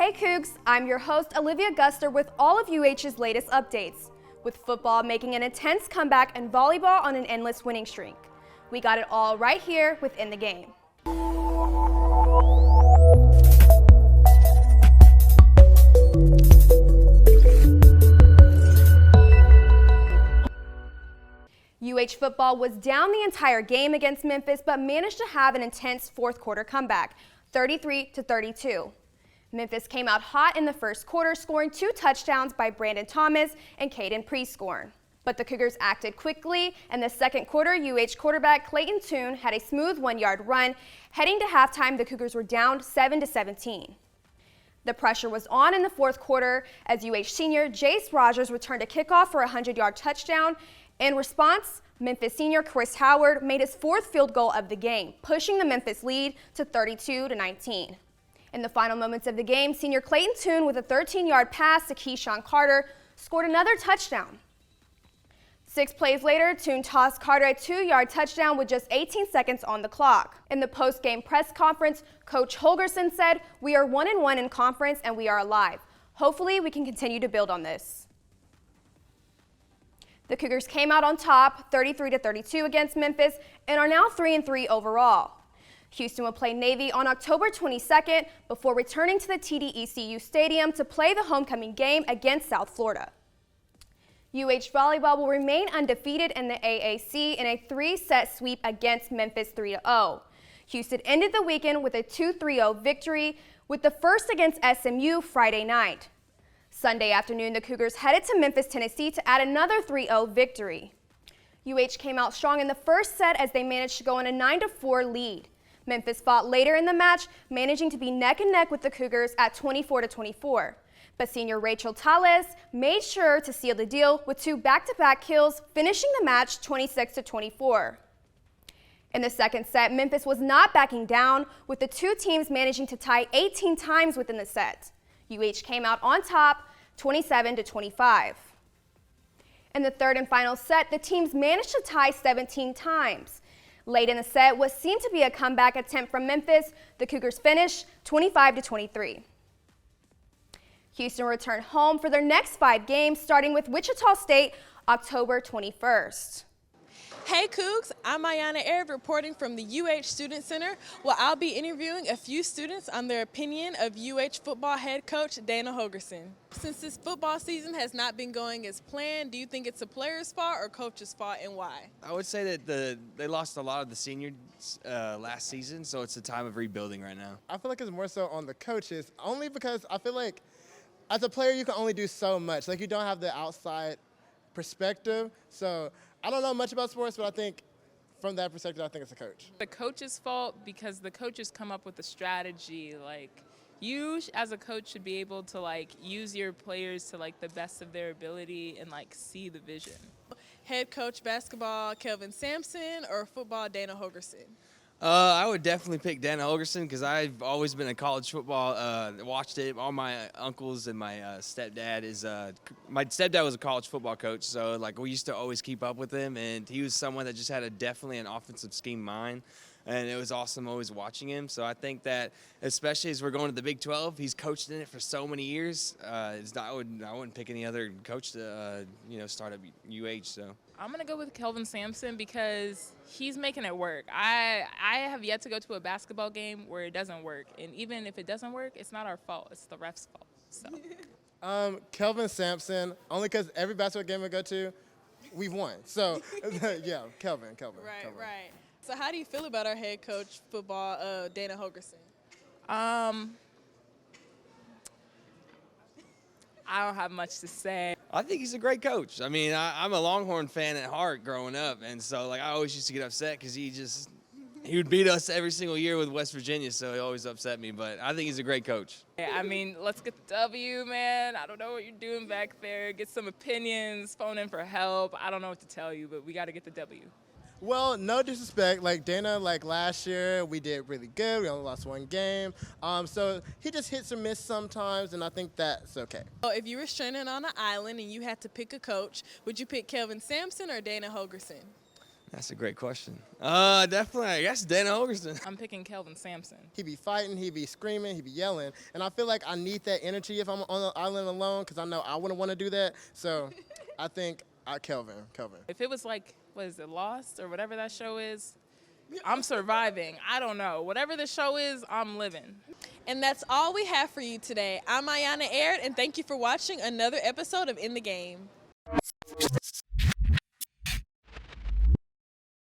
Hey Cougs, I'm your host Alivia Guster with all of UH's latest updates. With football making an intense comeback and volleyball on an endless winning streak. We got it all right here within the game. UH football was down the entire game against Memphis, but managed to have an intense fourth quarter comeback, 33-32. Memphis came out hot in the first quarter, scoring 2 touchdowns by Brandon Thomas and Caden Prescorn. But the Cougars acted quickly. In the second quarter, UH quarterback Clayton Toon had a smooth 1-yard run. Heading to halftime, the Cougars were down 7-17. The pressure was on in the fourth quarter as UH senior Jace Rogers returned a kickoff for a 100-yard touchdown. In response, Memphis senior Chris Howard made his 4th field goal of the game, pushing the Memphis lead to 32-19. In the final moments of the game, senior Clayton Toon with a 13-yard pass to Keyshawn Carter scored another touchdown. 6 plays later, Toon tossed Carter a 2-yard touchdown with just 18 seconds on the clock. In the post-game press conference, Coach Holgerson said, "We are 1-1 in conference and we are alive. Hopefully we can continue to build on this." The Cougars came out on top, 33-32 against Memphis, and are now 3-3 overall. Houston will play Navy on October 22nd before returning to the TDECU Stadium to play the homecoming game against South Florida. UH Volleyball will remain undefeated in the AAC in a 3-set sweep against Memphis 3-0. Houston ended the weekend with a 2-3-0 victory, with the first against SMU Friday night. Sunday afternoon, the Cougars headed to Memphis, Tennessee to add another 3-0 victory. UH came out strong in the first set as they managed to go on a 9-4 lead. Memphis fought later in the match, managing to be neck and neck with the Cougars at 24-24. But senior Rachel Tales made sure to seal the deal with 2 back-to-back kills, finishing the match 26-24. In the second set, Memphis was not backing down, with the 2 teams managing to tie 18 times within the set. UH came out on top, 27-25. In the third and final set, the teams managed to tie 17 times. Late in the set, what seemed to be a comeback attempt from Memphis, the Cougars finished 25-23. Houston returned home for their next 5 games, starting with Wichita State October 21st. Hey Cougs, I'm Auyana reporting from the UH Student Center, where I'll be interviewing a few students on their opinion of UH football head coach Dana Holgerson. Since this football season has not been going as planned, do you think it's a player's fault or coach's fault, and why? I would say that they lost a lot of the seniors last season, so it's a time of rebuilding right now. I feel like it's more so on the coaches, only because I feel like as a player you can only do so much. Like, you don't have the outside perspective, so I don't know much about sports, but I think from that perspective, I think it's a coach. The coach's fault because the coaches come up with a strategy. Like, you as a coach should be able to use your players to the best of their ability and see the vision. Head coach basketball Kelvin Sampson or football Dana Holgerson? I would definitely pick Dana Holgerson because I've always been a college football, watched it. All my uncles and my stepdad my stepdad was a college football coach, so we used to always keep up with him, and he was someone that just had definitely an offensive scheme mind. And it was awesome always watching him. So I think that, especially as we're going to the Big 12, he's coached in it for so many years. I wouldn't pick any other coach to start at UH. So I'm gonna go with Kelvin Sampson because he's making it work. I have yet to go to a basketball game where it doesn't work, and even if it doesn't work, it's not our fault. It's the ref's fault. So Kelvin Sampson, only because every basketball game I go to, we've won. So yeah, Kelvin. Right. So how do you feel about our head coach football, Dana Holgerson? I don't have much to say. I think he's a great coach. I mean, I'm a Longhorn fan at heart growing up, and so I always used to get upset because he would beat us every single year with West Virginia, so he always upset me. But I think he's a great coach. I mean, let's get the W, man. I don't know what you're doing back there. Get some opinions, phone in for help. I don't know what to tell you, but we got to get the W. Well, no disrespect. Dana, last year, we did really good. We only lost 1 game. So he just hits or miss sometimes, and I think that's okay. So if you were stranded on an island and you had to pick a coach, would you pick Kelvin Sampson or Dana Holgerson? That's a great question. Definitely, I guess Dana Holgerson. I'm picking Kelvin Sampson. He be fighting, he be screaming, he be yelling, and I feel like I need that energy if I'm on the island alone, because I know I wouldn't want to do that. So I think Kelvin. If it was like, what is it, Lost or whatever that show is, I'm surviving. I don't know. whatever the show is, I'm living. And that's all we have for you today. I'm Auyana, and thank you for watching another episode of In the Game.